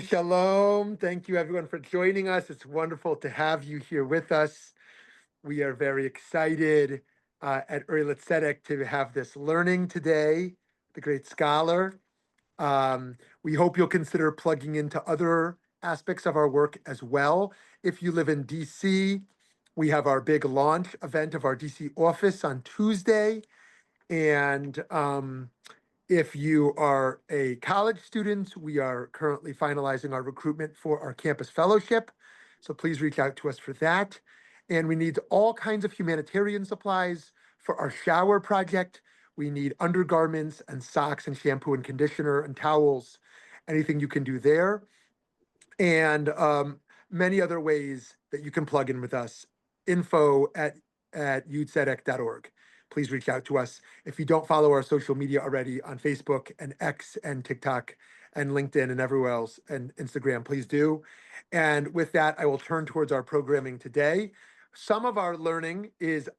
Shalom. Thank you, everyone, for joining us. It's wonderful to have you here with us. We are very excited at Originated to have this learning today, the great scholar. We hope you'll consider plugging into other aspects of our work as well. If you live in DC, we have our big launch event of our DC office on Tuesday. And if you are a college student, we are currently finalizing our recruitment for our campus fellowship. So please reach out to us for that. And we need all kinds of humanitarian supplies for our shower project. We need undergarments and socks and shampoo and conditioner and towels, anything you can do there. And many other ways that you can plug in with us. Info at utzedek.org. Please reach out to us. If you don't follow our social media already on Facebook and X and TikTok and LinkedIn and everywhere else and Instagram, please do. And with that, I will turn towards our programming today. Some of our learning is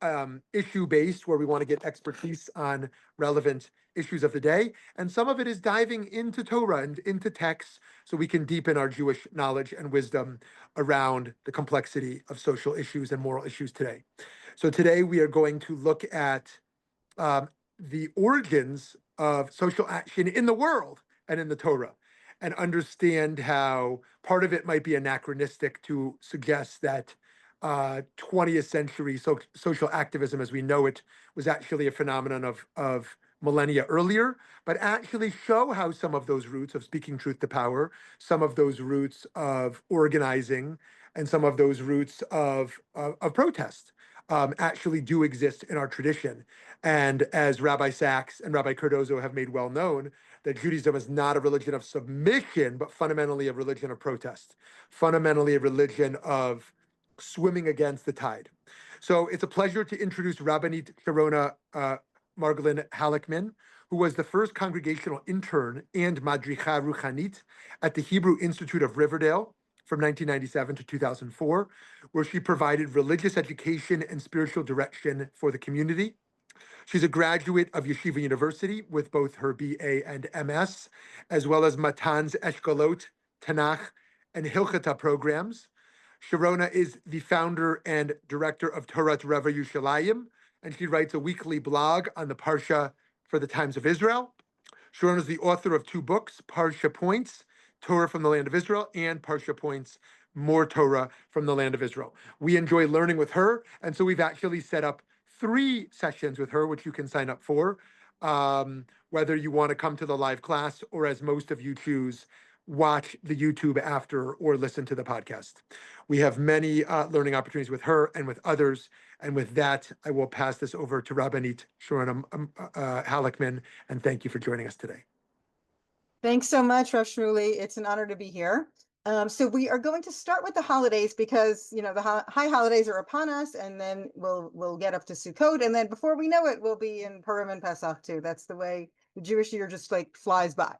issue-based, where we want to get expertise on relevant issues of the day. And some of it is diving into Torah and into texts so we can deepen our Jewish knowledge and wisdom around the complexity of social issues and moral issues today. So today we are going to look at the origins of social action in the world and in the Torah, and understand how part of it might be anachronistic to suggest that 20th century social activism as we know it was actually a phenomenon of millennia earlier, but actually show how some of those roots of speaking truth to power, some of those roots of organizing, and some of those roots of protest actually do exist in our tradition. And as Rabbi Sachs and Rabbi Cardozo have made well known, that Judaism is not a religion of submission, but fundamentally a religion of protest, fundamentally a religion of swimming against the tide. So it's a pleasure to introduce Rabbanit Sharona Margolin Halickman, who was the first Congregational intern and Madricha Ruchanit at the Hebrew Institute of Riverdale from 1997 to 2004, where she provided religious education and spiritual direction for the community. She's a graduate of Yeshiva University with both her BA and MS, as well as Matan's Eshkolot, Tanach, and Hilkheta programs. Sharona is the founder and director of Torat Reva Yerushalayim, and she writes a weekly blog on the Parsha for the Times of Israel. Sharona is the author of 2 books, Parsha Points, Torah from the Land of Israel, and Parsha Points, More Torah from the Land of Israel. We enjoy learning with her, and so we've actually set up 3 sessions with her, which you can sign up for, whether you want to come to the live class or, as most of you choose, watch the YouTube after or listen to the podcast. We have many learning opportunities with her and with others. And with that, I will pass this over to Rabbanit Sharona Halickman, and thank you for joining us today. Thanks so much, Rosh Shmuley. It's an honor to be here. So we are going to start with the holidays because the high holidays are upon us, and then we'll get up to Sukkot, and then before we know it, we'll be in Purim and Pesach too. That's the way the Jewish year just like flies by.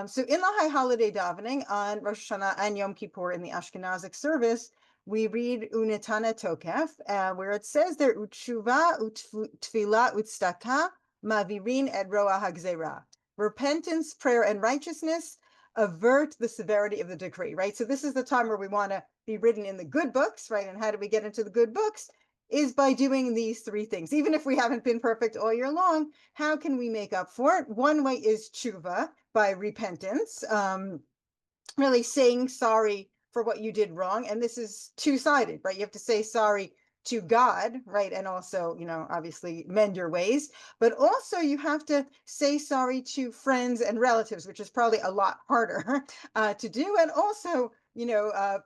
So in the high holiday davening on Rosh Hashanah and Yom Kippur in the Ashkenazic service, we read Unetana Tokef, where it says there Utshuva Utfila Utstaka Mavirin et Roa Hagzera. Repentance, prayer, and righteousness avert the severity of the decree, right? So this is the time where we want to be written in the good books, right? And how do we get into the good books? Is by doing these 3 things. Even if we haven't been perfect all year long, how can we make up for it? One way is tshuva, by repentance, really saying sorry for what you did wrong. And this is 2-sided, right? You have to say sorry to God, right? And also, obviously mend your ways, but also you have to say sorry to friends and relatives, which is probably a lot harder to do. And also,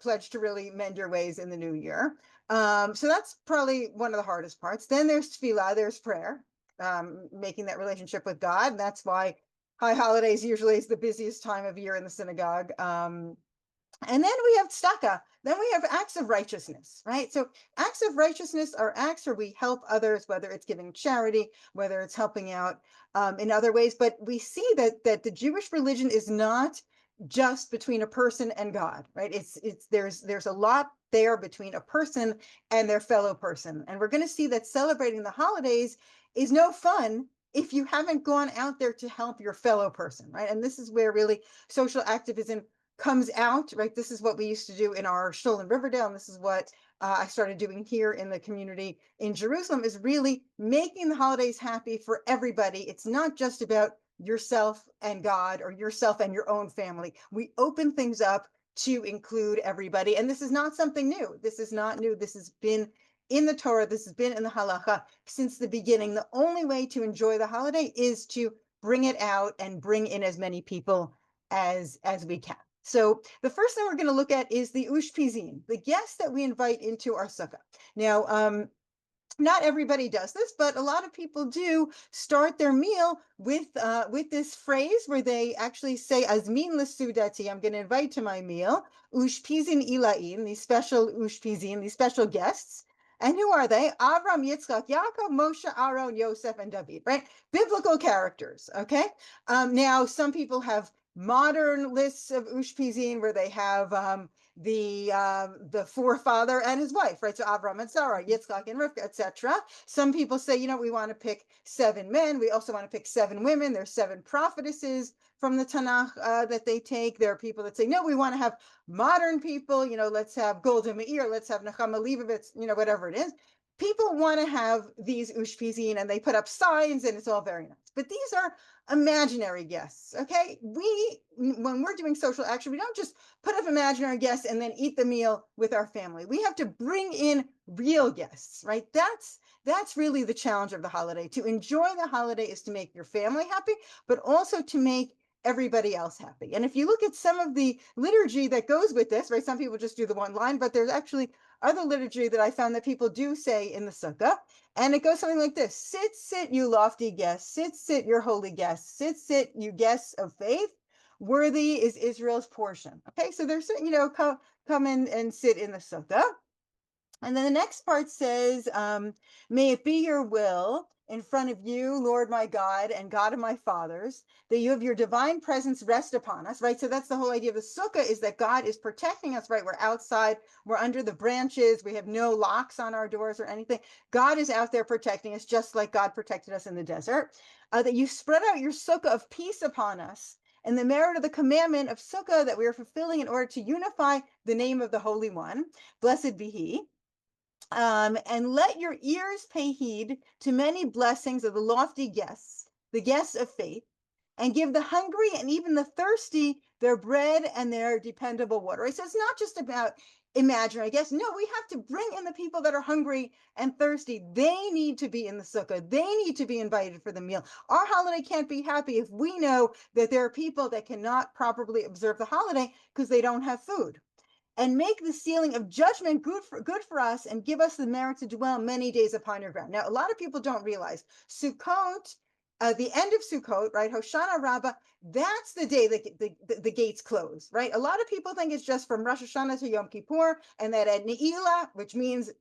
pledge to really mend your ways in the new year. So that's probably one of the hardest parts. Then there's tefillah, there's prayer, making that relationship with God. And that's why high holidays usually is the busiest time of year in the synagogue. And then we have tzedakah. Then we have acts of righteousness, right? So acts of righteousness are acts where we help others, whether it's giving charity, whether it's helping out in other ways. But we see that the Jewish religion is not just between a person and God, right? There's a lot there between a person and their fellow person. And we're going to see that celebrating the holidays is no fun if you haven't gone out there to help your fellow person, right? And this is where really social activism comes out, right? This is what we used to do in our shul in Riverdale, and this is what I started doing here in the community in Jerusalem, is really making the holidays happy for everybody. It's not just about yourself and God or yourself and your own family. We open things up to include everybody. And this is not something new. This is not new. This has been in the Torah. This has been in the halacha since the beginning. The only way to enjoy the holiday is to bring it out and bring in as many people as we can. So the first thing we're going to look at is the ushpizin, the guests that we invite into our sukkah. Now, not everybody does this, but a lot of people do start their meal with this phrase where they actually say "Azmin lesudati," I'm going to invite to my meal ushpizin ilaim, these special ushpizin, these special guests. And who are they? Avram, Yitzchak, Yaakov, Moshe, Aaron, Yosef, and David, right? Biblical characters, okay? Now, some people have modern lists of ushpizin where they have the forefather and his wife, right? So Avram and Sarah, Yitzchak and Rivka, etc. Some people say, we want to pick 7 men. We also want to pick 7 women. There's 7 prophetesses from the Tanach that they take. There are people that say, no, we want to have modern people. Let's have Golda Meir. Let's have Nechama Leibovitz. Whatever it is. People want to have these ushpizin, and they put up signs, and it's all very nice. But these are imaginary guests, okay? When we're doing social action, we don't just put up imaginary guests and then eat the meal with our family. We have to bring in real guests, right? That's really the challenge of the holiday. To enjoy the holiday is to make your family happy, but also to make everybody else happy. And if you look at some of the liturgy that goes with this, right? Some people just do the one line, but there's actually other liturgy that I found that people do say in the sukkah. And it goes something like this: sit, you lofty guests, sit, your holy guests, sit, you guests of faith. Worthy is Israel's portion. Okay, so there's, come in and sit in the sukkah. And then the next part says, may it be your will in front of you, Lord my God and God of my fathers, that you have your divine presence rest upon us, right? So that's the whole idea of the sukkah, is that God is protecting us, right? We're outside, we're under the branches, we have no locks on our doors or anything. God is out there protecting us, just like God protected us in the desert. That you spread out your sukkah of peace upon us, and the merit of the commandment of sukkah that we are fulfilling in order to unify the name of the Holy One. Blessed be he. And let your ears pay heed to many blessings of the lofty guests, the guests of faith, and give the hungry and even the thirsty their bread and their dependable water. Right? So it's not just about imaginary guests. No, we have to bring in the people that are hungry and thirsty. They need to be in the sukkah. They need to be invited for the meal. Our holiday can't be happy if we know that there are people that cannot properly observe the holiday because they don't have food. And make the sealing of judgment good for us, and give us the merit to dwell many days upon your ground. Now, a lot of people don't realize Sukkot, the end of Sukkot, right? Hoshana Rabbah, that's the day that the gates close, right? A lot of people think it's just from Rosh Hashanah to Yom Kippur, and that at Ne'ilah, which means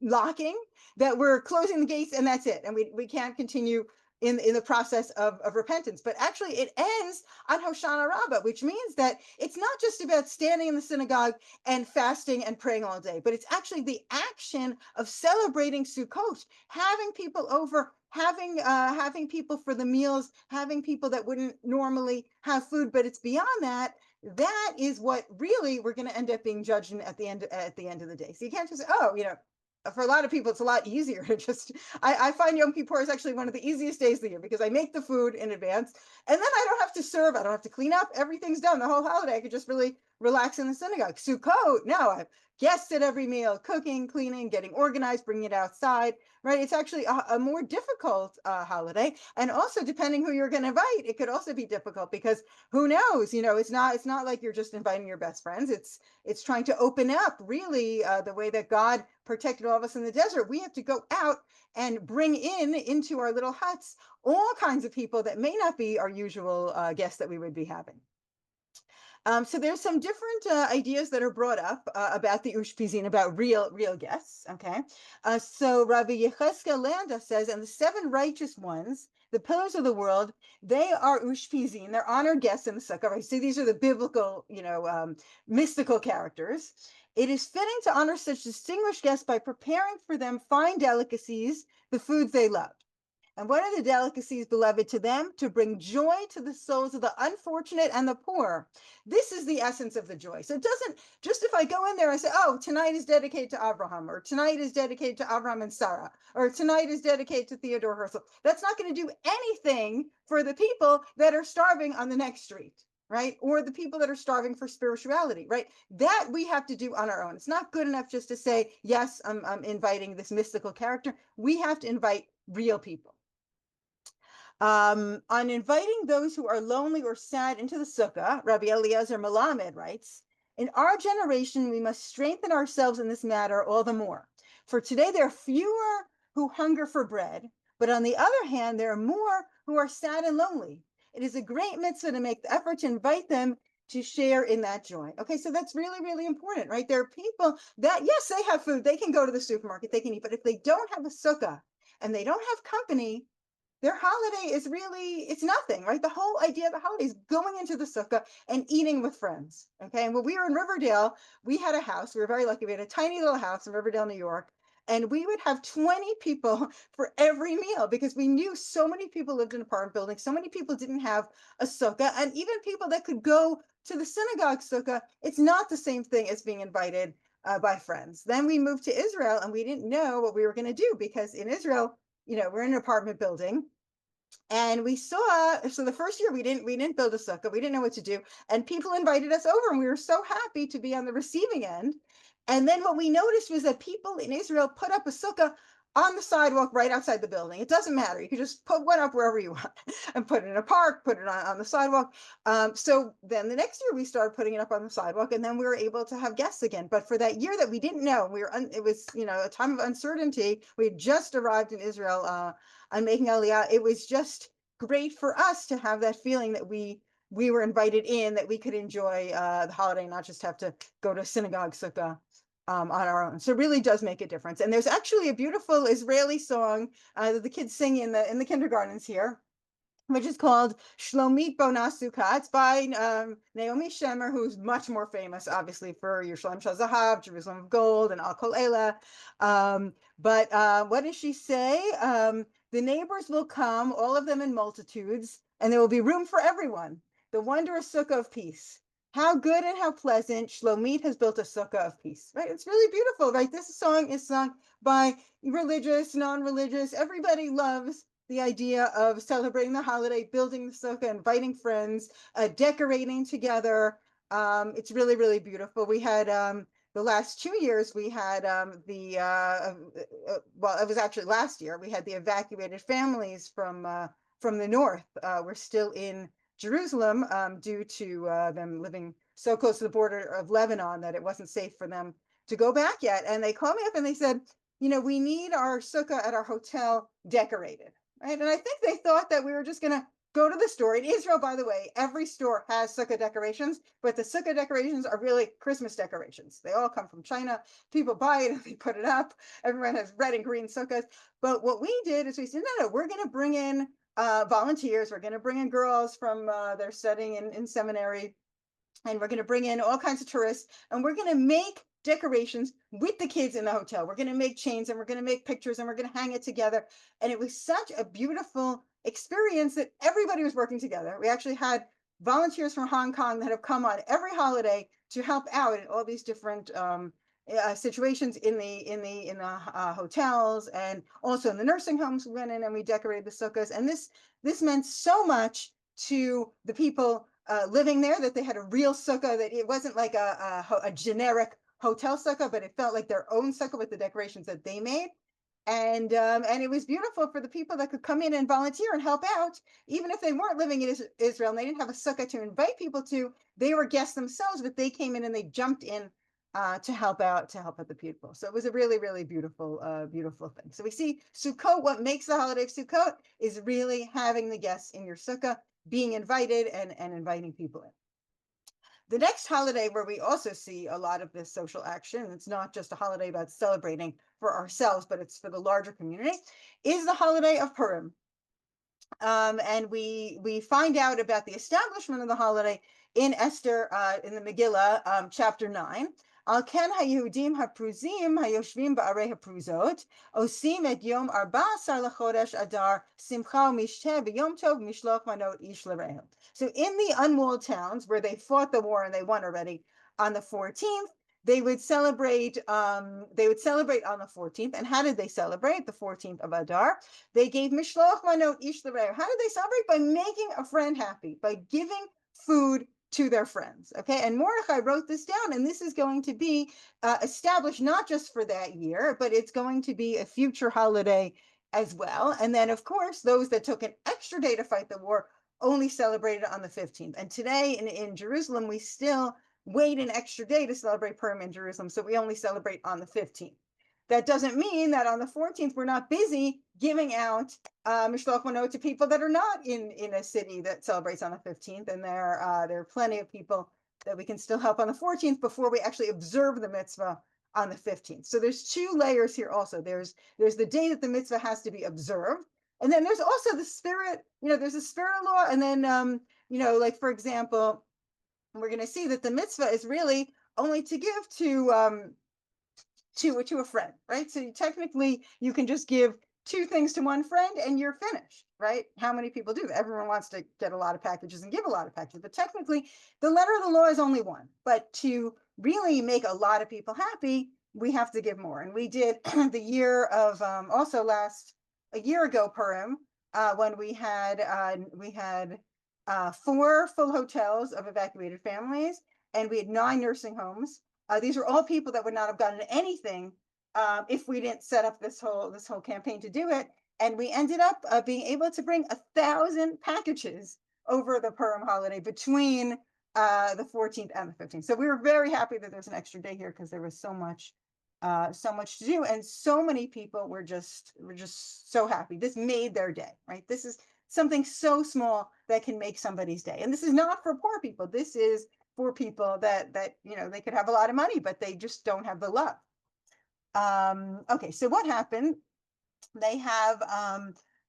locking, that we're closing the gates and that's it. And we can't continue in the process of repentance. But actually it ends on Hoshana Rabbah, which means that it's not just about standing in the synagogue and fasting and praying all day, but it's actually the action of celebrating Sukkot, having people over, having people for the meals, having people that wouldn't normally have food. But it's beyond that. That is what really we're going to end up being judged at the end of the day. So you can't just say, oh, for a lot of people, it's a lot easier to just, I find Yom Kippur is actually one of the easiest days of the year because I make the food in advance, and then I don't have to serve, I don't have to clean up, everything's done. The whole holiday, I could just really relax in the synagogue. Sukkot, no, I have guests at every meal, cooking, cleaning, getting organized, bringing it outside, right? It's actually a more difficult holiday. And also, depending who you're going to invite, it could also be difficult because who knows, it's not like you're just inviting your best friends. It's trying to open up really the way that God protected all of us in the desert. We have to go out and bring into our little huts all kinds of people that may not be our usual guests that we would be having. So there's some different ideas that are brought up about the ushpizin, about real guests. Okay, so Rabbi Yecheskel Landa says, and the 7 righteous ones, the pillars of the world, they are ushpizin. They're honored guests in the sukkah. Right? So these are the biblical, mystical characters. It is fitting to honor such distinguished guests by preparing for them fine delicacies, the foods they love. And what are the delicacies, beloved, to them? To bring joy to the souls of the unfortunate and the poor. This is the essence of the joy. So it doesn't, just if I go in there and say, oh, tonight is dedicated to Abraham, or tonight is dedicated to Abraham and Sarah, or tonight is dedicated to Theodore Herzl. That's not going to do anything for the people that are starving on the next street, right? Or the people that are starving for spirituality, right? That we have to do on our own. It's not good enough just to say, yes, I'm inviting this mystical character. We have to invite real people. On inviting those who are lonely or sad into the sukkah, Rabbi Eliezer Melamed writes, in our generation, we must strengthen ourselves in this matter all the more. For today, there are fewer who hunger for bread, but on the other hand, there are more who are sad and lonely. It is a great mitzvah to make the effort to invite them to share in that joy. Okay, so that's really, really important, right? There are people that, yes, they have food, they can go to the supermarket, they can eat, but if they don't have a sukkah and they don't have company, their holiday is really, it's nothing, right? The whole idea of the holiday is going into the sukkah and eating with friends, okay? And when we were in Riverdale, we had a house. We were very lucky. We had a tiny little house in Riverdale, New York, and we would have 20 people for every meal because we knew so many people lived in apartment buildings. So many people didn't have a sukkah, and even people that could go to the synagogue sukkah, it's not the same thing as being invited by friends. Then we moved to Israel, and we didn't know what we were going to do because in Israel, we're in an apartment building, and we saw, so the first year we didn't build a sukkah, we didn't know what to do, and people invited us over, and we were so happy to be on the receiving end. And then what we noticed was that people in Israel put up a sukkah on the sidewalk right outside the building. It doesn't matter. You can just put one up wherever you want and put it in a park, put it on the sidewalk. So then the next year we started putting it up on the sidewalk, and then we were able to have guests again. But for that year that we didn't know, it was, a time of uncertainty. We had just arrived in Israel on making Aliyah. It was just great for us to have that feeling that we were invited in, that we could enjoy the holiday, not just have to go to a synagogue sukkah on our own. So it really does make a difference. And there's actually a beautiful Israeli song that the kids sing in the kindergartens here, which is called Shlomit Bona Sukkah. It's by Naomi Shemer, who's much more famous, obviously, for Yerushalayim Shel Zahav, Jerusalem of Gold, and Al Kol Elah. But what does she say? The neighbors will come, all of them in multitudes, and there will be room for everyone. The wondrous sukkah of peace. How good and how pleasant Shlomit has built a sukkah of peace, right? It's really beautiful, right? This song is sung by religious, non-religious. Everybody loves the idea of celebrating the holiday, building the sukkah, inviting friends, decorating together. It's really, really beautiful. We had the last 2 years, we had well, it was actually last year, we had the evacuated families from the north. We're still in Jerusalem due to them living so close to the border of Lebanon that it wasn't safe for them to go back yet. And they called me up and they said, we need our sukkah at our hotel decorated, right? And I think they thought that we were just going to go to the store. In Israel, by the way, every store has sukkah decorations, but the sukkah decorations are really Christmas decorations. They all come from China. People buy it and they put it up. Everyone has red and green sukkahs. But what we did is we said, no, we're going to bring in volunteers. We're going to bring in girls from they're studying in seminary, and we're going to bring in all kinds of tourists, and we're going to make decorations with the kids in the hotel. We're going to make chains, and we're going to make pictures, and we're going to hang it together. And it was such a beautiful experience that everybody was working together. We actually had volunteers from Hong Kong that have come on every holiday to help out in all these different situations in the hotels, and also in the nursing homes. We went in and we decorated the sukkahs, and this meant so much to the people living there, that they had a real sukkah, that it wasn't like a generic hotel sukkah, but it felt like their own sukkah with the decorations that they made. And it was beautiful for the people that could come in and volunteer and help out, even if they weren't living in Israel and they didn't have a sukkah to invite people to. They were guests themselves, but they came in and they jumped in to help out the people. So it was a really, really beautiful, beautiful thing. So we see Sukkot, what makes the holiday of Sukkot is really having the guests in your sukkah, being invited and inviting people in. The next holiday where we also see a lot of this social action, it's not just a holiday about celebrating for ourselves, but it's for the larger community, is the holiday of Purim. And we find out about the establishment of the holiday in Esther, in the Megillah, chapter 9. Al ken haYehudim hapruzim hayoshvim ba'arei hapruzot osim et yom 14 lechodesh Adar simcha u'mishteh b'yom tov mishloach manot ish l'rehem. So in the unwalled towns where they fought the war and they won already, on the 14th, they would celebrate on the 14th. And how did they celebrate the 14th of Adar? They gave mishloach manot ish l'rehem. How did they celebrate? By making a friend happy, by giving food to their friends. Okay, and Mordechai wrote this down, and this is going to be established not just for that year, but it's going to be a future holiday as well. And then, of course, those that took an extra day to fight the war only celebrated on the 15th. And today in Jerusalem, we still wait an extra day to celebrate Purim in Jerusalem, so we only celebrate on the 15th. That doesn't mean that on the 14th we're not busy giving out mishloach manot to people that are not in a city that celebrates on the 15th, and there are plenty of people that we can still help on the 14th before we actually observe the mitzvah on the 15th. So there's two layers here also. There's the day that the mitzvah has to be observed, and then there's also the spirit, there's a spirit law, and then like for example, we're going to see that the mitzvah is really only to give to a friend, right? So technically you can just give two things to one friend and you're finished, right? How many people do that? Everyone wants to get a lot of packages and give a lot of packages, but technically the letter of the law is only one. But to really make a lot of people happy, we have to give more. And we did the year of a year ago Purim, when we had 4 full hotels of evacuated families, and we had 9 nursing homes. These are all people that would not have gotten anything if we didn't set up this whole campaign to do it. And we ended up being able to bring 1,000 packages over the Purim holiday between the 14th and the 15th. So we were very happy that there's an extra day here because there was so much to do, and so many people were just so happy. This made their day, right? This is something so small that can make somebody's day. And this is not for poor people. This is for people that they could have a lot of money, but they just don't have the love. Okay, so what happened? They have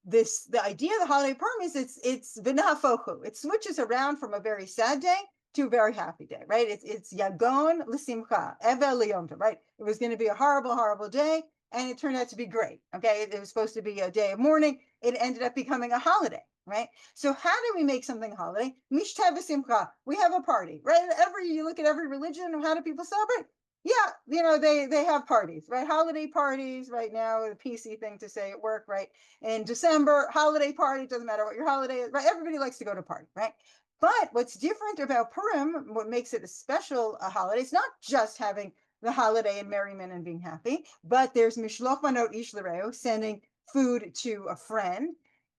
the idea of the holiday Purim is it's v'nahafochu. It switches around from a very sad day to a very happy day, right? It's yagon l'simcha, evel liyom tov, right? It was going to be a horrible day, and it turned out to be great. Okay, it was supposed to be a day of mourning. It ended up becoming a holiday, right? So how do we make something a holiday? Mishteh v'simcha. We have a party, right? You look at every religion, how do people celebrate? Yeah, they have parties, right? Holiday parties right now, the PC thing to say at work, right? In December, holiday party, doesn't matter what your holiday is, right? Everybody likes to go to party, right? But what's different about Purim, what makes it a special holiday, it's not just having the holiday and merriment and being happy, but there's mishloach manot ish l'reu, sending food to a friend,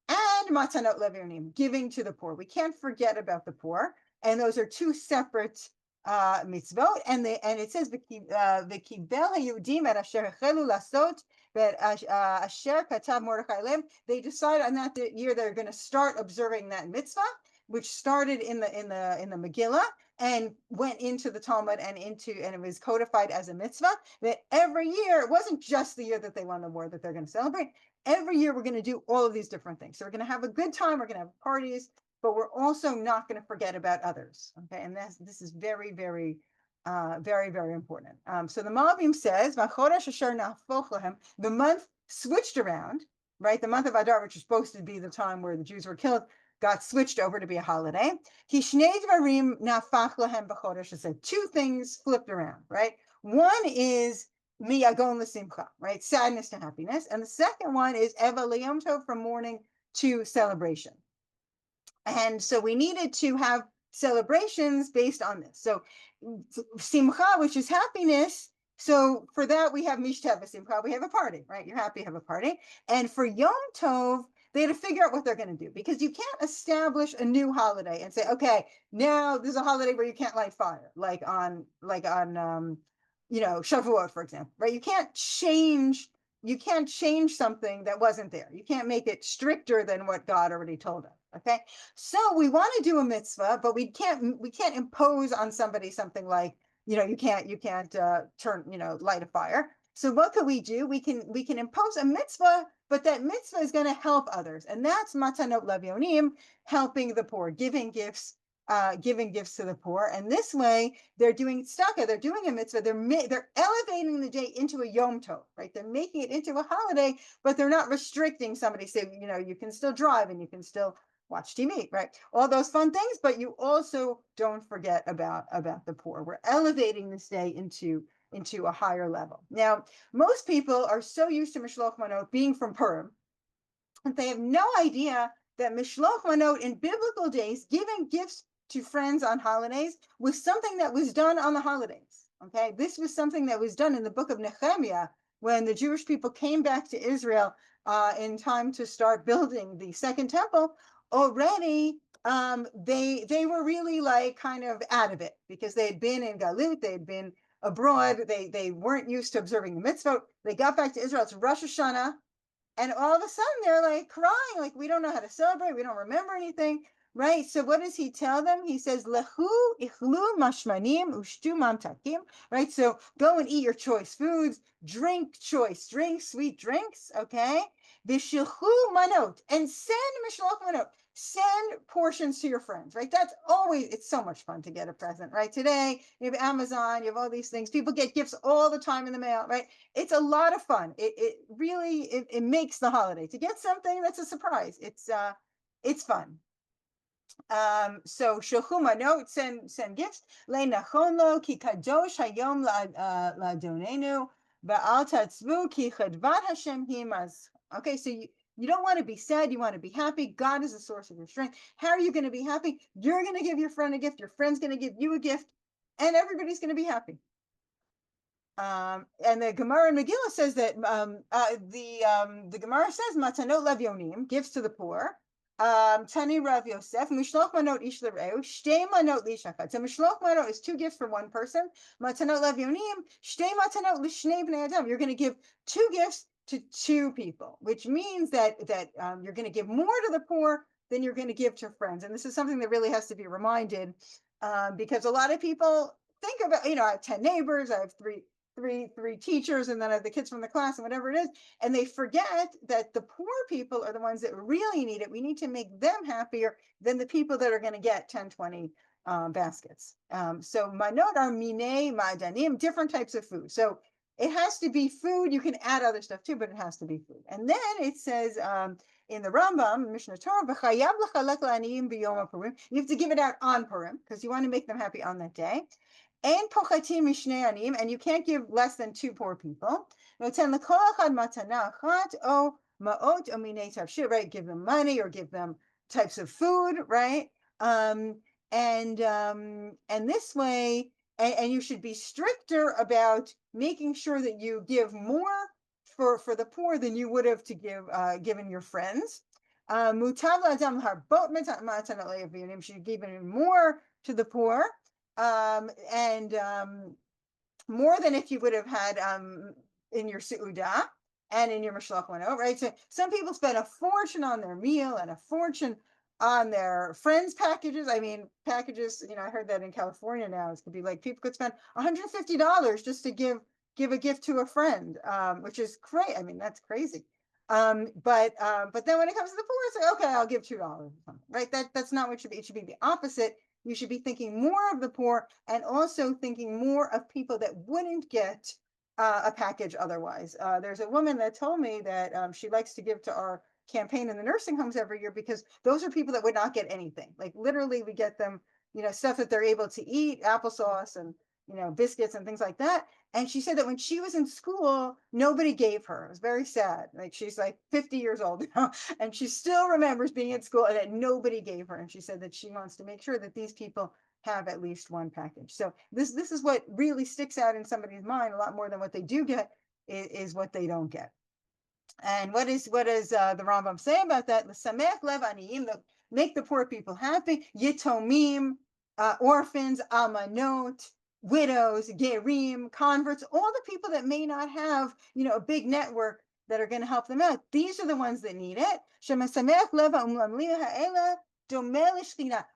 and matanot le'vionim, giving to the poor. We can't forget about the poor, and those are two separate mitzvot, and it says v'kibel haYehudim et asher echelu lasot asher katav Mordechai lehem. They decided on that year they're going to start observing that mitzvah, which started in the Megillah and went into the Talmud and it was codified as a mitzvah. That every year, it wasn't just the year that they won the war that they're going to celebrate. Every year we're going to do all of these different things. So we're going to have a good time. We're going to have parties, but we're also not going to forget about others. Okay, and this is very, very, very important. So the Malbim says, the month switched around, right? The month of Adar, which is supposed to be the time where the Jews were killed, got switched over to be a holiday. Said 2 things flipped around, right? One is miyagon l'simcha, right? Sadness to happiness. And the second one is eva liyom tov, from mourning to celebration. And so we needed to have celebrations based on this. So simcha, which is happiness. So for that, we have mishteh v'simcha, we have a party, right? You're happy, you have a party. And for Yom Tov, they had to figure out what they're going to do, because you can't establish a new holiday and say, okay, now there's a holiday where you can't light fire, like on Shavuot, for example, right? You can't change something that wasn't there. You can't make it stricter than what God already told us. Okay, so we want to do a mitzvah, but we can't impose on somebody something like, you can't light a fire. So what could we do? We can impose a mitzvah, but that mitzvah is going to help others, and that's matanot le'vionim, helping the poor, giving gifts giving gifts to the poor. And this way, they're doing tzedakah, they're doing a mitzvah, they're elevating the day into a Yom Tov, right? They're making it into a holiday, but they're not restricting somebody. Say, you can still drive and you can still watch TV, right? All those fun things, but you also don't forget about the poor. We're elevating this day into a higher level. Now, most people are so used to Mishloach Manot being from Purim, and they have no idea that Mishloach Manot in biblical days, giving gifts to friends on holidays, was something that was done on the holidays. Okay, this was something that was done in the book of Nehemiah when the Jewish people came back to Israel in time to start building the second temple. Already, they were really like kind of out of it because they had been in Galut, they had been abroad, they weren't used to observing the mitzvot. They got back to Israel. It's Rosh Hashanah. And all of a sudden they're like crying, like, we don't know how to celebrate, we don't remember anything, right? So what does he tell them? He says, Lechu ichlu mashmanim ushtu mamtakim, right? So go and eat your choice foods, drink choice drinks, sweet drinks, okay? V'shilchu manot, and send mishloach manot, send portions to your friends, right? That's always, it's so much fun to get a present, right? Today, you have Amazon, you have all these things. People get gifts all the time in the mail, right? It's a lot of fun. It really, it makes the holiday. To get something that's a surprise, it's fun. So shelchu manot, send gifts. Le'nachon lo ki kadosh hayom la'adonenu va'al tatzvu ki chadvat Hashem himaz. Okay, so you don't want to be sad, you want to be happy. God is the source of your strength. How are you going to be happy? You're going to give your friend a gift, your friend's going to give you a gift, and everybody's going to be happy. And the Gemara in Megillah says that the Gemara says matanot levyonim, gifts to the poor. Tani Rav Yosef, mishloch manot ish l'reu, shtei manot l'ishachad. So mishloch manot is 2 gifts for one person. Matanot levyonim, shtei matanot l'shnei bnei adam. You're going to give 2 gifts to 2 people, which means that you're going to give more to the poor than you're going to give to friends. And this is something that really has to be reminded, because a lot of people think about, I have 10 neighbors, I have three teachers, and then I have the kids from the class and whatever it is, and they forget that the poor people are the ones that really need it. We need to make them happier than the people that are going to get 10, 20 baskets. So manot are minei ma'adanim, different types of food. So it has to be food. You can add other stuff too, but it has to be food. And then it says in the Rambam, Mishnah Torah, you have to give it out on Purim because you want to make them happy on that day. And pochatim mishnei anim, and you can't give less than 2 poor people. Noten l'kol echad matana achat o ma'ot o minei tavshil, right? Give them money or give them types of food, right? And this way, and you should be stricter about making sure that you give more for the poor than you would have to give given your friends. Mutav la'adam harbot matanot le'avinim, should give even more to the poor. And more than if you would have had in your Seudah and in your Mishloach Manot, right? So some people spend a fortune on their meal and a fortune on their friends' packages. I mean, packages, I heard that in California now, it could be like people could spend $150 just to give a gift to a friend, which is crazy. I mean, that's crazy. But then when it comes to the poor, it's like, okay, I'll give $2, right? That's not what it should be. It should be the opposite. You should be thinking more of the poor and also thinking more of people that wouldn't get a package otherwise. There's a woman that told me that she likes to give to our campaign in the nursing homes every year because those are people that would not get anything. Like literally we get them, stuff that they're able to eat, applesauce and, biscuits and things like that. And she said that when she was in school, nobody gave her. It was very sad. Like she's like 50 years old now, and she still remembers being in school and that nobody gave her. And she said that she wants to make sure that these people have at least one package. So this is what really sticks out in somebody's mind a lot more than what they do get is what they don't get. And what does the Rambam say about that? L'samech lev aniyim, make the poor people happy. Yitomim, orphans, almanot, widows, gerim, converts, all the people that may not have, a big network that are going to help them out. These are the ones that need it.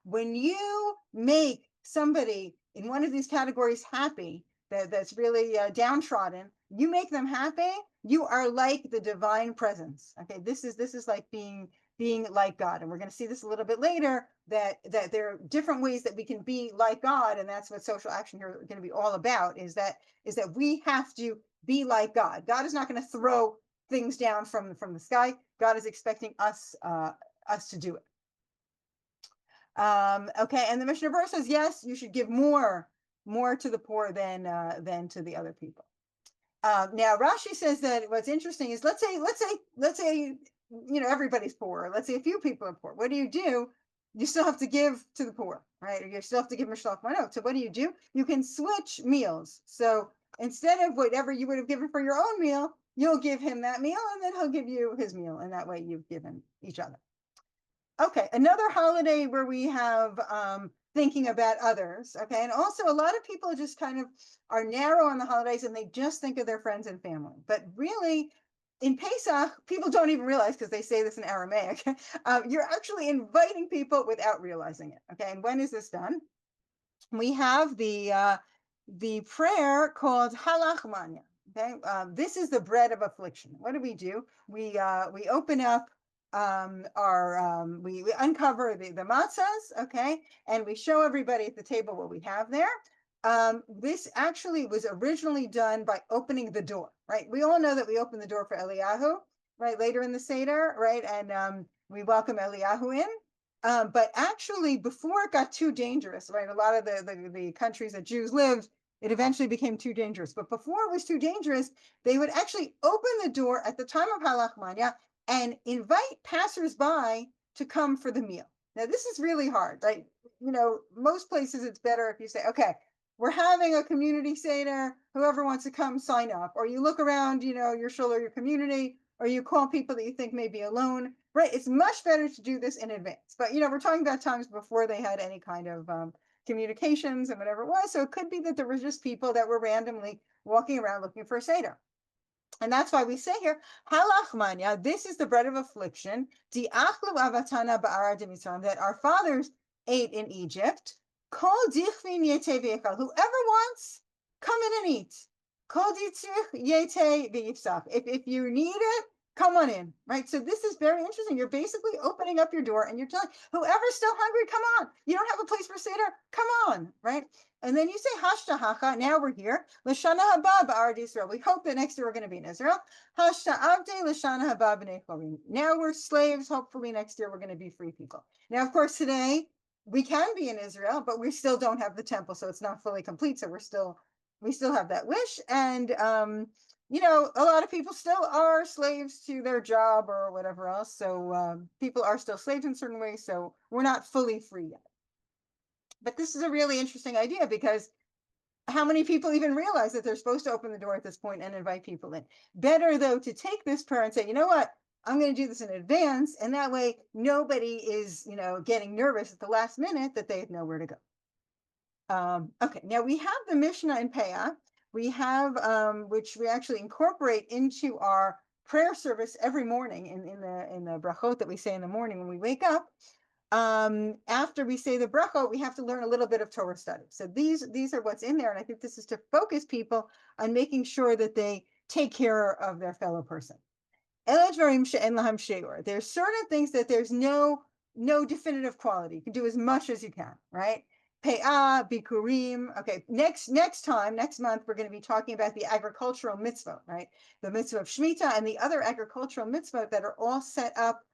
When you make somebody in one of these categories happy, that's really downtrodden, you make them happy, you are like the divine presence. Okay, this is like being being like God. And we're going to see this a little bit later, that there are different ways that we can be like God. And that's what social action here is going to be all about, is that we have to be like God. God is not going to throw things down from the sky. God is expecting us to do it. Okay, and the Mishnah verse says, yes, you should give more to the poor than to the other people. Now Rashi says that what's interesting is, let's say everybody's poor. Let's say a few people are poor. What do? You still have to give to the poor, right? Or you still have to give Mishlach Manot. So what do? You can switch meals. So instead of whatever you would have given for your own meal, you'll give him that meal, and then he'll give you his meal, and that way you've given each other. Okay, another holiday where we have thinking about others. Okay, and also a lot of people just kind of are narrow on the holidays, and they just think of their friends and family. But really, in Pesach, people don't even realize, because they say this in Aramaic, you're actually inviting people without realizing it. Okay, and when is this done? We have the prayer called Halachmanya. Okay, this is the bread of affliction. What do? We open up we uncover the matzahs, okay, and we show everybody at the table what we have there. This actually was originally done by opening the door, right? We all know that we open the door for Eliyahu, right, later in the Seder, right, and we welcome Eliyahu in. But actually, before it got too dangerous, right, a lot of the countries that Jews lived, it eventually became too dangerous. But before it was too dangerous, they would actually open the door at the time of Halachmanya and invite passersby to come for the meal. Now, this is really hard, right? Most places it's better if you say, okay, we're having a community Seder, whoever wants to come, sign up. Or you look around, your shul or your community, or you call people that you think may be alone, right? It's much better to do this in advance. But, we're talking about times before they had any kind of communications and whatever it was. So it could be that there were just people that were randomly walking around looking for a Seder. And that's why we say here, Halachmanya, this is the bread of affliction, that our fathers ate in Egypt. Whoever wants, come in and eat. If you need it, come on in, right? So this is very interesting. You're basically opening up your door and you're telling whoever's still hungry, come on. You don't have a place for Seder, come on, right? And then you say Hashta Hacha, now we're here. L'shana haba b'aretz Yisrael. We hope that next year we're going to be in Israel. Hashta Avdei l'shana haba b'nei chorim. Now we're slaves. Hopefully next year we're going to be free people. Now, of course, today we can be in Israel, but we still don't have the temple, so it's not fully complete. So we still have that wish. And a lot of people still are slaves to their job or whatever else. So people are still slaves in certain ways. So we're not fully free yet. But this is a really interesting idea, because how many people even realize that they're supposed to open the door at this point and invite people in? Better, though, to take this prayer and say, you know what? I'm going to do this in advance. And that way nobody is, getting nervous at the last minute that they have nowhere to go. Okay, now we have the Mishnah in Peah. We have, which we actually incorporate into our prayer service every morning in the brachot that we say in the morning when we wake up. After we say the brachot, we have to learn a little bit of Torah study. So these are what's in there, and I think this is to focus people on making sure that they take care of their fellow person. There's certain things that there's no definitive quality. You can do as much as you can, right? Pe'ah, bikurim. Okay, next month, we're going to be talking about the agricultural mitzvot, right? The mitzvah of Shemitah and the other agricultural mitzvot that are all set up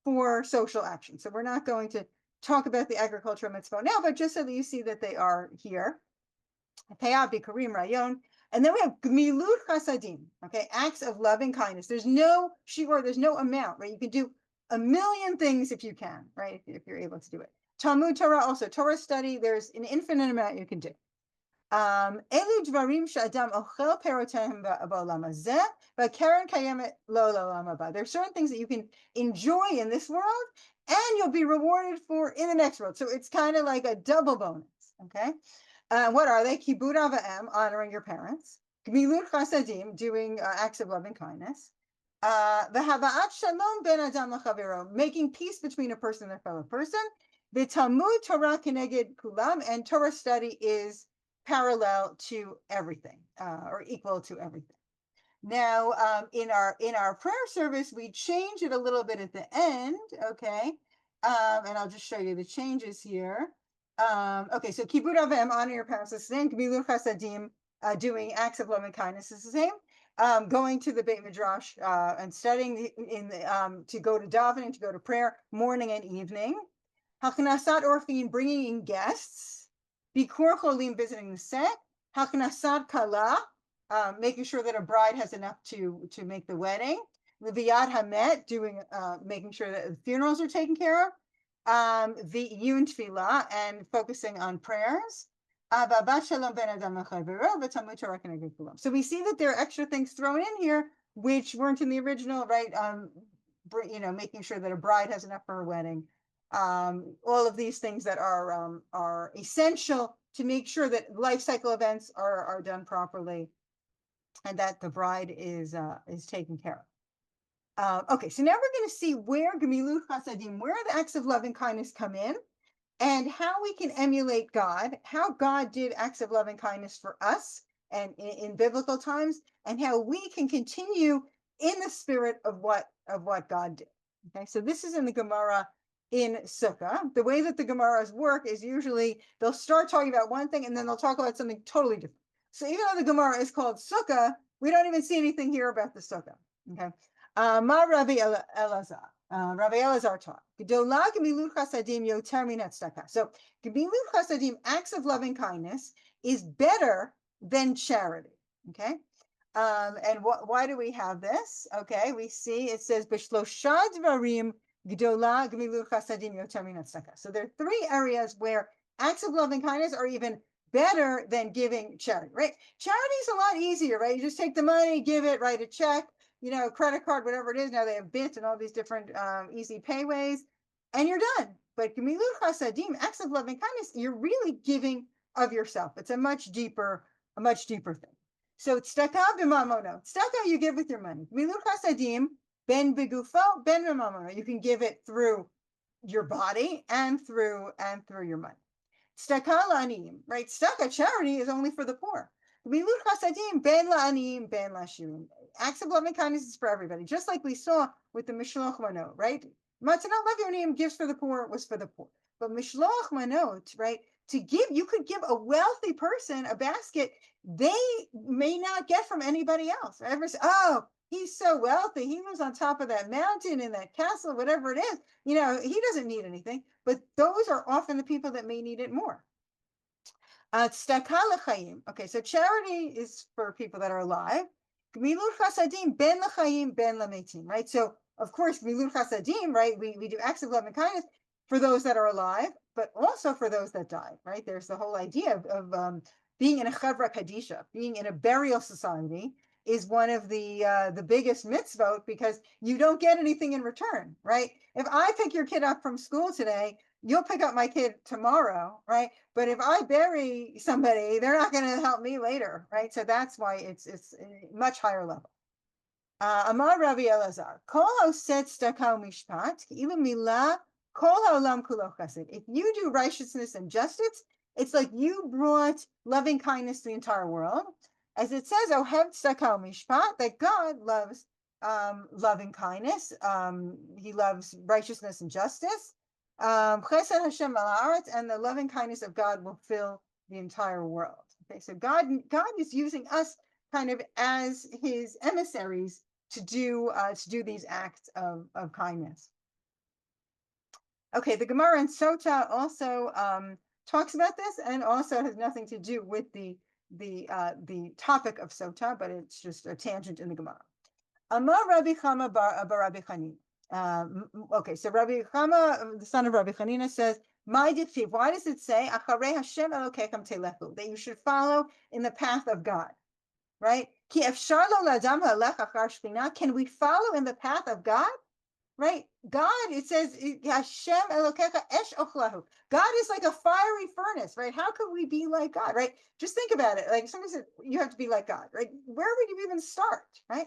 for social action. So we're not going to talk about the agricultural mitzvah now, but just so that you see that they are here. Pe'ah, bikurim, rayon. And then we have gmilut chasadim, okay, acts of loving kindness. There's no shiur, there's no amount, right? You can do a million things if you can, right? If you're able to do it. Talmud Torah, also Torah study, there's an infinite amount you can do. Elu dvarim she'adam ochel perotehem ba'olam hazeh v'keren kayemet lo l'olam haba. There are certain things that you can enjoy in this world, and you'll be rewarded for in the next world. So it's kind of like a double bonus, okay? What are they? Kibud ava'em, honoring your parents. Gmilut chasadim, doing acts of loving kindness. V'hava'at shalom ben adam l'chavero, making peace between a person and their fellow person. The Talmud Torah keneged kulam, and Torah study is parallel to everything, or equal to everything. Now, in our prayer service, we change it a little bit at the end, okay? And I'll just show you the changes here. Okay, so Kibbud Avim, honor your parents, is the same. Gemilut Chasadim, doing acts of loving kindness is the same. Going to the Beit Midrash and studying to go to davening, to go to prayer, morning and evening. Haknasat Orphin, bringing in guests. Bikur Cholim, visiting the sick. Haknasat Kala, making sure that a bride has enough to make the wedding. Leviyat Hamet, making sure that the funerals are taken care of. The Yun Tefillah, and focusing on prayers. So we see that there are extra things thrown in here which weren't in the original, right? Making sure that a bride has enough for her wedding. All of these things that are essential to make sure that life cycle events are done properly, and that the bride is taken care of. Okay, so now we're going to see where Gemilut Chasadim, where the acts of loving kindness come in, and how we can emulate God, how God did acts of loving kindness for us and in biblical times, and how we can continue in the spirit of what God did. Okay, so this is in the Gemara in Sukkah. The way that the Gemaras work is usually they'll start talking about one thing and then they'll talk about something totally different. So even though the Gemara is called Sukkah, we don't even see anything here about the Sukkah. Okay. Ma Rabbi Elazar. Rabbi Elazar taught. Gedolah gemilut chasadim yoter min tzedakah. So gemilut chasadim, acts of loving kindness, is better than charity. Okay. And why do we have this? Okay, we see it says b'shlosha dvarim gedolah gemilut chasadim yoter min tzedakah. So there are three areas where acts of loving kindness are even better than giving charity, right? Charity is a lot easier, right? You just take the money, give it, write a check, credit card, whatever it is. Now they have bits and all these different easy pay ways, and you're done. But gemilut chasadim, acts of loving kindness, you're really giving of yourself. It's a much deeper thing. So tzedakah b'mamono, tzedakah you give with your money. Gemilut chasadim ben begufo ben b'mamono, you can give it through your body and through your money. Tzedakah la'aniyim, right? Tzedakah, charity, is only for the poor. Gemilut chasadim ben la'aniyim ben la'shirim. Acts of loving kindness is for everybody, just like we saw with the mishloach manot, right? Matanot lev gifts for the poor was for the poor, but mishloach manot, right? To give, you could give a wealthy person a basket they may not get from anybody else. Ever say, oh, he's so wealthy, he lives on top of that mountain in that castle, whatever it is. He doesn't need anything. But those are often the people that may need it more. Tzedakah l'chaim. Okay, so charity is for people that are alive. Gemilut chasadim ben l'chaim ben l'metim, right? So of course, gemilut chasadim, right? We do acts of loving kindness for those that are alive, but also for those that died, right? There's the whole idea of being in a chavra kadisha, being in a burial society, is one of the biggest mitzvot, because you don't get anything in return, right? If I pick your kid up from school today, you'll pick up my kid tomorrow, right? But if I bury somebody, they're not going to help me later, right? So that's why it's a much higher level. Amar Rabbi Elazar, kol haoset tzedakah mishpat, ki'ilu milah kol haolam kulo chesed. If you do righteousness and justice, it's like you brought loving kindness to the entire world. As it says, ohev tzedakah mishpat, that God loves loving kindness. He loves righteousness and justice. Chesed Hashem al haaretz, and the loving kindness of God will fill the entire world. Okay, so God is using us kind of as His emissaries to do these acts of kindness. Okay, the Gemara in Sota also talks about this, and also has nothing to do with the topic of Sota, but it's just a tangent in the Gemara. Amar Rabbi Chama bar Rabbi Chanina. Okay, so Rabbi Chama, the son of Rabbi Chanina, says, "My dictive. Why does it say Acharei Hashem Elokechem telechu, that you should follow in the path of God, right? Ki efshar lo l'adam halech achar shechina. Can we follow in the path of God, right? God, it says Hashem Elokecha esh ochlahu. God is like a fiery furnace, right? How could we be like God, right? Just think about it. Like somebody said, you have to be like God, right? Where would you even start, right?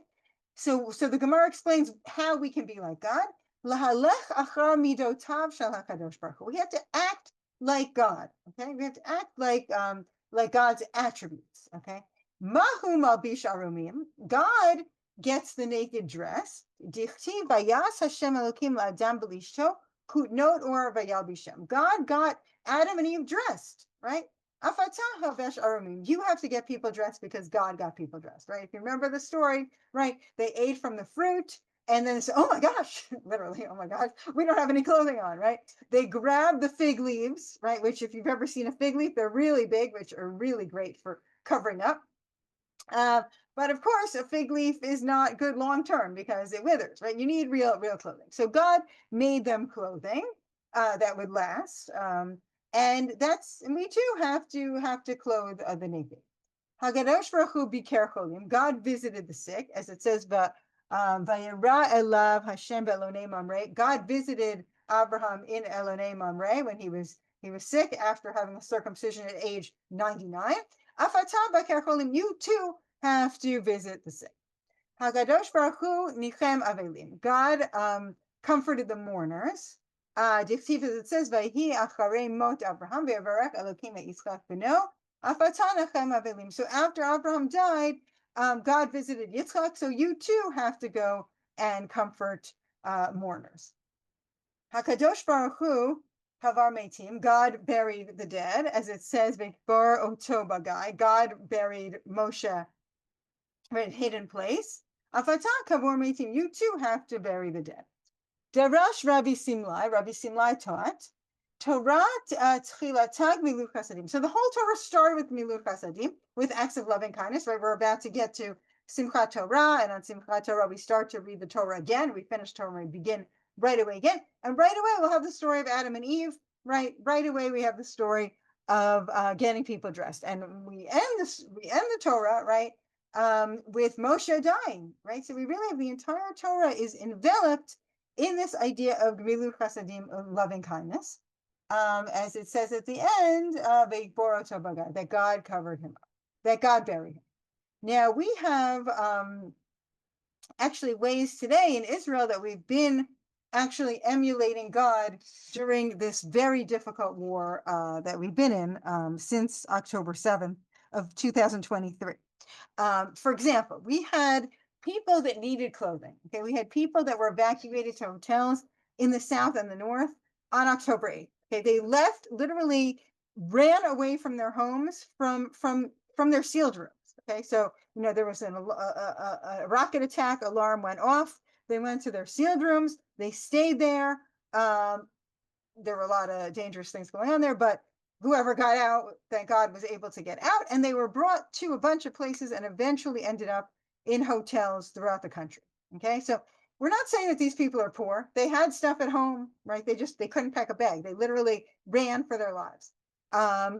So the Gemara explains how we can be like God. Lahalech achar midotav shel hakadosh baruch hu. We have to act like God. Okay, we have to act like God's attributes. Okay, mahu malbish arumim. God gets the naked dress. Dichtiv vayas Hashem Elokim la'adam b'lishto kutnot or vayalbishem. God got Adam and Eve dressed, right? Afatah havesh aramim. You have to get people dressed because God got people dressed, right? If you remember the story, right? They ate from the fruit. And then it's, oh my gosh, literally, oh my gosh, we don't have any clothing on, right? They grab the fig leaves, right? Which if you've ever seen a fig leaf, they're really big, which are really great for covering up. But of course, a fig leaf is not good long-term because it withers, right? You need real clothing. So God made them clothing that would last. And we too have to clothe the naked. Hagadosh Baruch Hu bikar cholim. God visited the sick, as it says, Vayira elav Hashem be'elonei mamre. God visited Abraham in Elonei Mamre when he was sick after having a circumcision at age 99. Afatah bikar cholim. You too have to visit the sick. Hagadosh Baruch Hu nichem avelim. God comforted the mourners. Dictiv, as it says, Vayhi acharei mot Abraham ve'avarech Elokim Yitzchak beno. So after Abraham died, God visited Yitzchak. So you too have to go and comfort mourners. Hakadosh Baruch Hu kavar metim. God buried the dead, as it says, V'kbar oto bagai. God buried Moshe in a hidden place. Afatah kavar metim. You too have to bury the dead. Darash Rabbi Simlai taught. Torat Tchilatag Milut Chasadim. So the whole Torah started with Milut Chasadim, with acts of loving kindness, right? We're about to get to Simchat Torah, and on Simchat Torah, we start to read the Torah again. We finish Torah and begin right away again. And right away, we'll have the story of Adam and Eve, right? Right away, we have the story of getting people dressed. And we end the Torah, right? With Moshe dying, right? So we really have the entire Torah is enveloped in this idea of Milut Chasadim, of loving kindness. As it says at the end, that God covered him up, that God buried him. Now we have actually ways today in Israel that we've been actually emulating God during this very difficult war that we've been in since October 7th of 2023. For example, we had people that needed clothing. Okay, we had people that were evacuated to hotels in the south and the north on October 8th. Okay, they left, literally ran away from their homes from their sealed rooms. Okay, so there was a rocket attack alarm went off. They went to their sealed rooms. They stayed there. There were a lot of dangerous things going on there, but whoever got out, thank God, was able to get out. And they were brought to a bunch of places and eventually ended up in hotels throughout the country. Okay, so we're not saying that these people are poor. They had stuff at home, right? They couldn't pack a bag. They literally ran for their lives.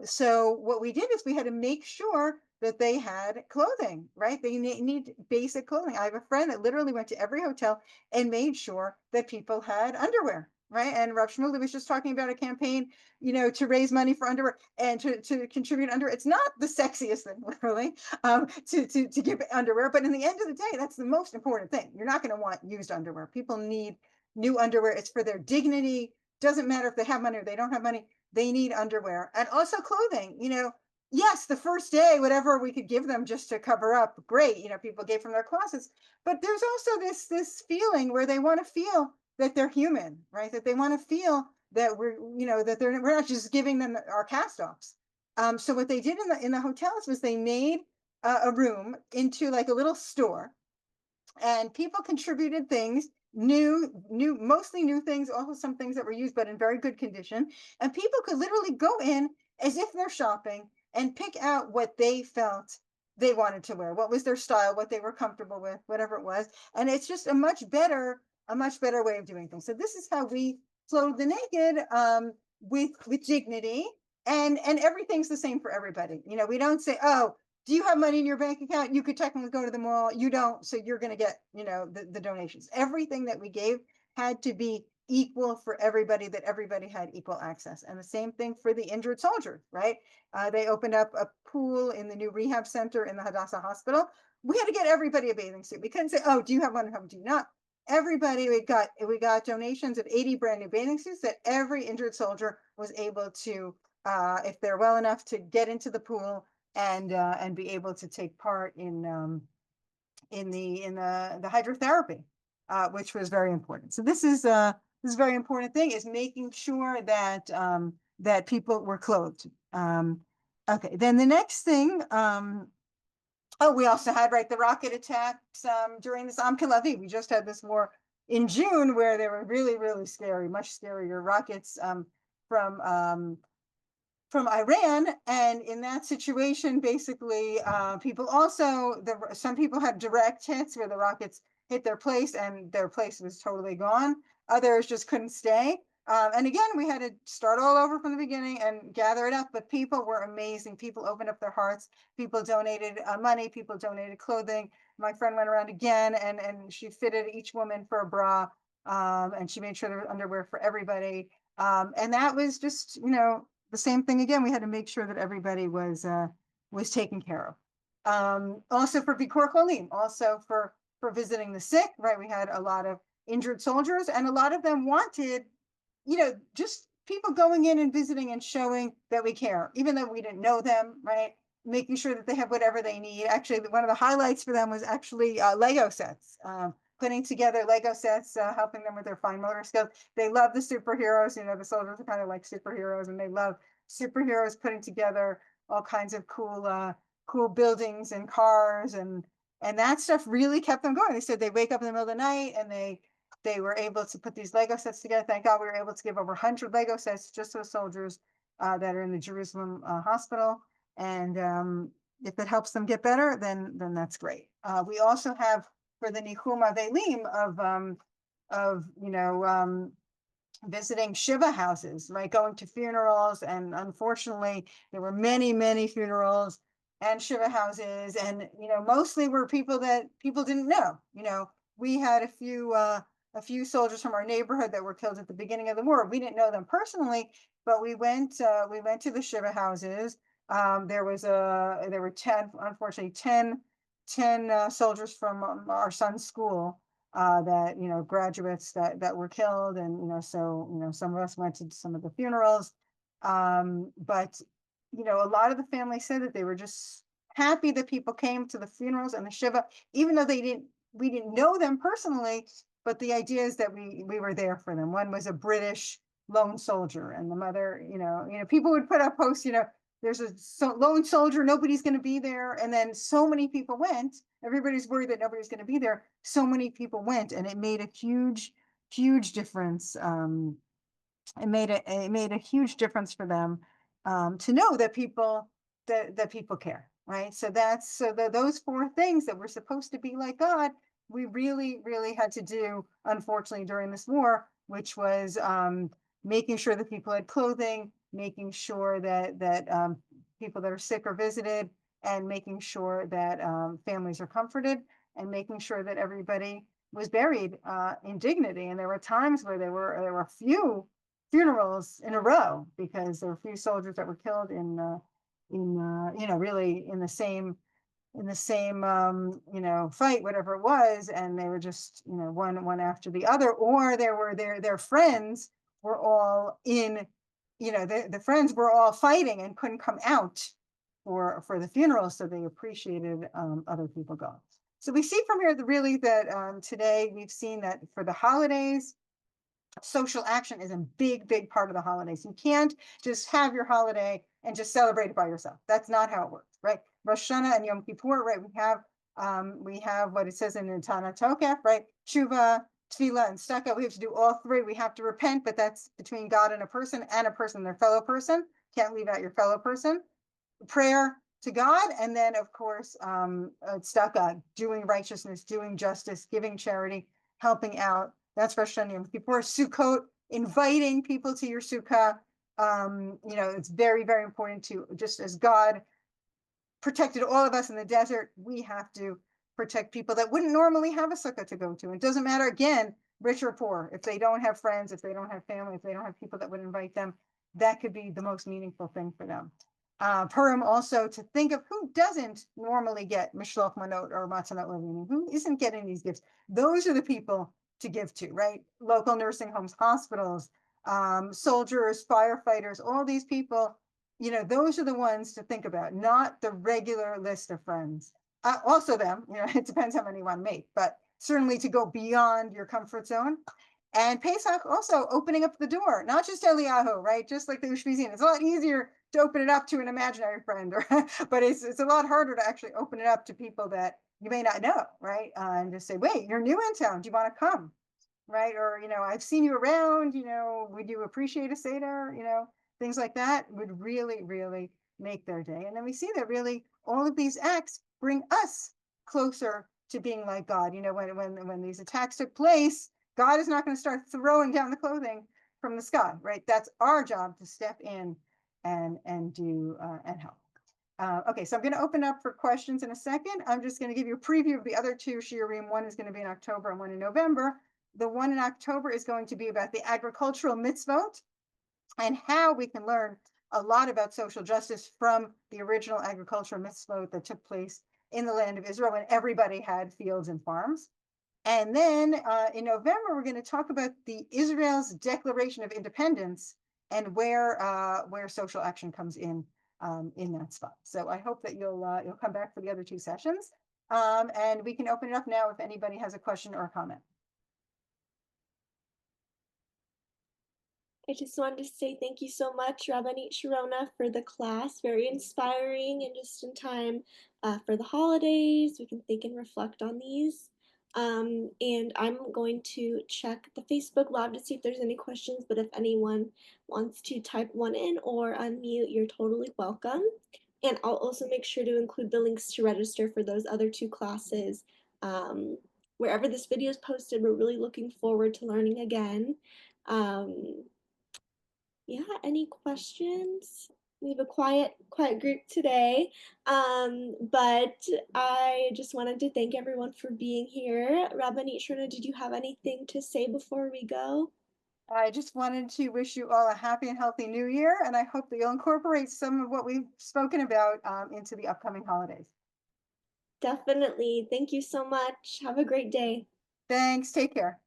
So what we did is we had to make sure that they had clothing, right? They need basic clothing. I have a friend that literally went to every hotel and made sure that people had underwear, right? And Rav Shmuley was just talking about a campaign, to raise money for underwear and to contribute underwear. It's not the sexiest thing, literally, to give underwear, but in the end of the day, that's the most important thing. You're not going to want used underwear. People need new underwear. It's for their dignity. Doesn't matter if they have money or they don't have money. They need underwear and also clothing. Yes, the first day, whatever we could give them just to cover up, great. People gave from their closets, but there's also this feeling where they want to feel that they're human, right? That they want to feel that we're not just giving them our cast-offs. So what they did in the hotels was they made a room into like a little store, and people contributed things, mostly new things, also some things that were used but in very good condition, and people could literally go in as if they're shopping and pick out what they felt they wanted to wear, what was their style, what they were comfortable with, whatever it was. And it's just a much better way of doing things. So this is how we clothe the naked with dignity, and everything's the same for everybody. We don't say, oh, do you have money in your bank account? You could technically go to the mall. You don't, so you're going to get the donations. Everything that we gave had to be equal for everybody, that everybody had equal access. And the same thing for the injured soldiers, right? They opened up a pool in the new rehab center in the Hadassah Hospital. We had to get everybody a bathing suit. We couldn't say, oh, do you have one? Do you not? Everybody, we got donations of 80 brand new bathing suits that every injured soldier was able to, if they're well enough, to get into the pool and be able to take part in in the hydrotherapy, which was very important. So this is a very important thing, is making sure that that people were clothed. Okay, then the next thing, oh, we also had, right, the rocket attacks during this Am Kilavi. We just had this war in June where they were really, really scary, much scarier rockets from Iran. And in that situation, basically, people also, some people had direct hits where the rockets hit their place and their place was totally gone. Others just couldn't stay. And again, we had to start all over from the beginning and gather it up. But people were amazing. People opened up their hearts. People donated money. People donated clothing. My friend went around again and she fitted each woman for a bra. And she made sure there was underwear for everybody. And that was just, the same thing again. We had to make sure that everybody was taken care of. Also for Bikur Cholim, also for visiting the sick, right? We had a lot of injured soldiers, and a lot of them wanted, just people going in and visiting and showing that we care, even though we didn't know them, right? Making sure that they have whatever they need. Actually, one of the highlights for them was actually Lego sets. Putting together Lego sets, helping them with their fine motor skills. They love the superheroes. The soldiers are kind of like superheroes, and they love superheroes putting together all kinds of cool buildings and cars, and that stuff really kept them going. They said they wake up in the middle of the night and they were able to put these Lego sets together. Thank God we were able to give over 100 Lego sets just to soldiers that are in the Jerusalem hospital. And if it helps them get better, then that's great. We also have, for the Nichum Avelim of visiting Shiva houses, right? Going to funerals. And unfortunately, there were many, many funerals and Shiva houses. And, mostly were people that people didn't know. We had a few soldiers from our neighborhood that were killed at the beginning of the war. We didn't know them personally, but we went to the Shiva houses. There were 10, unfortunately, 10 soldiers from our son's school that graduates that were killed, and so some of us went to some of the funerals, but a lot of the family said that they were just happy that people came to the funerals and the shiva, even though we didn't know them personally, but the idea is that we were there for them. One was a British lone soldier, and the mother, people would put up posts, there's a lone soldier, nobody's going to be there. And then so many people went. Everybody's worried that nobody's going to be there. So many people went, and it made a huge, huge difference. It made a huge difference for them to know that people care, right? So those four things that were supposed to be like God, we really, really had to do, unfortunately, during this war, which was making sure that people had clothing, making sure that people that are sick are visited, and making sure that families are comforted, and making sure that everybody was buried in dignity. And there were times where there were a few funerals in a row, because there were a few soldiers that were killed in really in the same fight, whatever it was, and they were just one after the other, or their friends were all in, the friends were all fighting and couldn't come out for the funeral, so they appreciated other people going. So we see from here that today we've seen that for the holidays, social action is a big, big part of the holidays. You can't just have your holiday and just celebrate it by yourself. That's not how it works, right? Rosh Hashanah and Yom Kippur, right? We have what it says in the Tanach Tokef, right? Tshuva, Tefillah, and Stucco. We have to do all three. We have to repent, but that's between God and a person and their fellow person. Can't leave out your fellow person. Prayer to God, and then of course tzedakah, doing righteousness, doing justice, giving charity, helping out. That's Rosh Hashanah, Yom Kippur. Sukkot, inviting people to your sukkah. It's very, very important to, just as God protected all of us in the desert, we have to protect people that wouldn't normally have a sukkah to go to. It doesn't matter, again, rich or poor, if they don't have friends, if they don't have family, if they don't have people that would invite them, that could be the most meaningful thing for them. Purim also, to think of who doesn't normally get mishloach manot or matanot levini, who isn't getting these gifts. Those are the people to give to, right? Local nursing homes, hospitals, soldiers, firefighters, all these people, those are the ones to think about, not the regular list of friends. also them, it depends how many you want to make, but certainly to go beyond your comfort zone. And Pesach also opening up the door, not just Eliyahu, right? Just like the Ushpizin. It's a lot easier to open it up to an imaginary friend, but it's a lot harder to actually open it up to people that you may not know, right? And just say, wait, you're new in town. Do you want to come? Right? Or, I've seen you around, would you appreciate a Seder? Things like that would really, really make their day. And then we see that really all of these acts bring us closer to being like God. When these attacks took place, God is not going to start throwing down the clothing from the sky, right? That's our job to step in and do and help. Okay, so I'm going to open up for questions in a second. I'm just going to give you a preview of the other two shiurim. One is going to be in October and one in November. The one in October is going to be about the agricultural mitzvot and how we can learn a lot about social justice from the original agricultural mitzvot that took place in the land of Israel when everybody had fields and farms. And then in November, we're going to talk about the Israel's Declaration of Independence and where social action comes in that spot. So I hope that you'll come back for the other two sessions, and we can open it up now if anybody has a question or a comment. I just wanted to say thank you so much, Rabbanit Sharona, for the class. Very inspiring and just in time for the holidays. We can think and reflect on these. And I'm going to check the Facebook Live to see if there's any questions, but if anyone wants to type one in or unmute, you're totally welcome. And I'll also make sure to include the links to register for those other two classes. Wherever this video is posted, we're really looking forward to learning again. Yeah, any questions? We have a quiet group today, but I just wanted to thank everyone for being here. Rabbanit Sharona, did you have anything to say before we go? I just wanted to wish you all a happy and healthy new year, and I hope that you'll incorporate some of what we've spoken about into the upcoming holidays. Definitely. Thank you so much. Have a great day. Thanks. Take care.